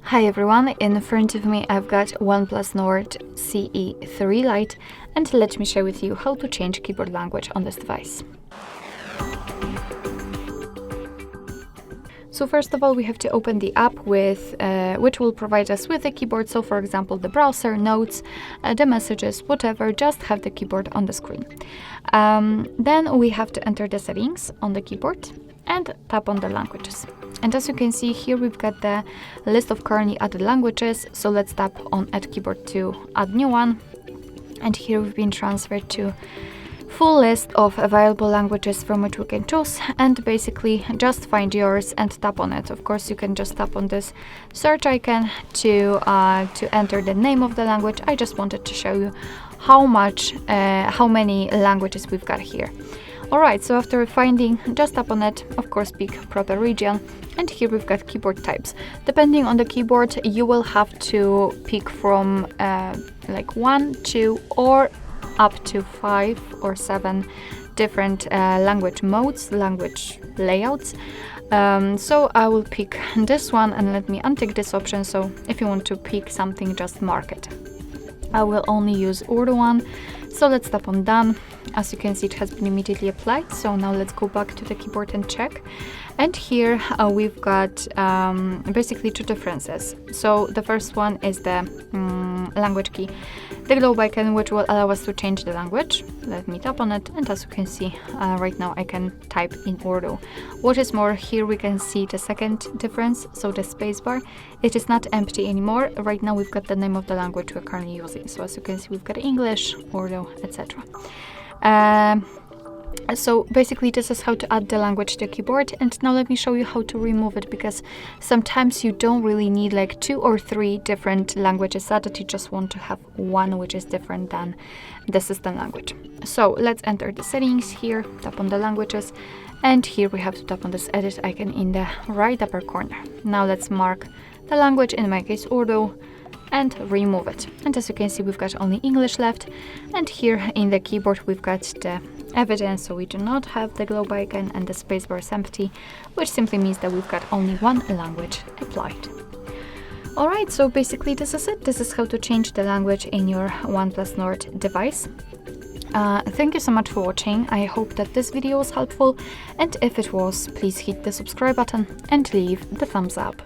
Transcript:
Hi everyone, in front of me I've got OnePlus Nord CE 3 Lite, and let me share with you how to change keyboard language on this device. So first of all, we have to open the app which will provide us with the keyboard. So for example, the browser, notes, the messages, whatever, just have the keyboard on the screen. Then we have to enter the settings on the keyboard and tap on the languages. And as you can see here, we've got the list of currently added languages. So let's tap on Add Keyboard to add new one. And here we've been transferred to full list of available languages from which we can choose, and basically just find yours and tap on it. Of course, you can just tap on this search icon to enter the name of the language. I just wanted to show you how many languages we've got here. Alright, so after finding, just tap on it, of course pick proper region, and here we've got keyboard types. Depending on the keyboard, you will have to pick from like 1, 2 or up to 5 or 7 different language modes, language layouts. So I will pick this one, and let me untick this option. So if you want to pick something, just mark it. I will only use Urdu one. So let's tap on done. As you can see, it has been immediately applied. So now let's go back to the keyboard and check. And here we've got basically two differences. So the first one is the language key, the globe icon, which will allow us to change the language. Let me tap on it, and as you can see, right now I can type in Urdu. What is more, here we can see the second difference, so the spacebar. It is not empty anymore. Right now we've got the name of the language we're currently using. So as you can see, we've got English, Urdu, etc. So basically this is how to add the language to the keyboard, and now let me show you how to remove it, because sometimes you don't really need like 2 or 3 different languages added. You just want to have one which is different than the system language. So let's enter the settings here, tap on the languages, and here we have to tap on this edit icon in the right upper corner. Now let's mark the language, in my case Urdu, and remove it. And as you can see, we've got only English left, and here in the keyboard we've got the evidence, so we do not have the globe icon, and the spacebar is empty, which simply means that we've got only one language applied. Alright, so basically this is it. This is how to change the language in your OnePlus Nord device. Thank you so much for watching. I hope that this video was helpful, and if it was, please hit the subscribe button and leave the thumbs up.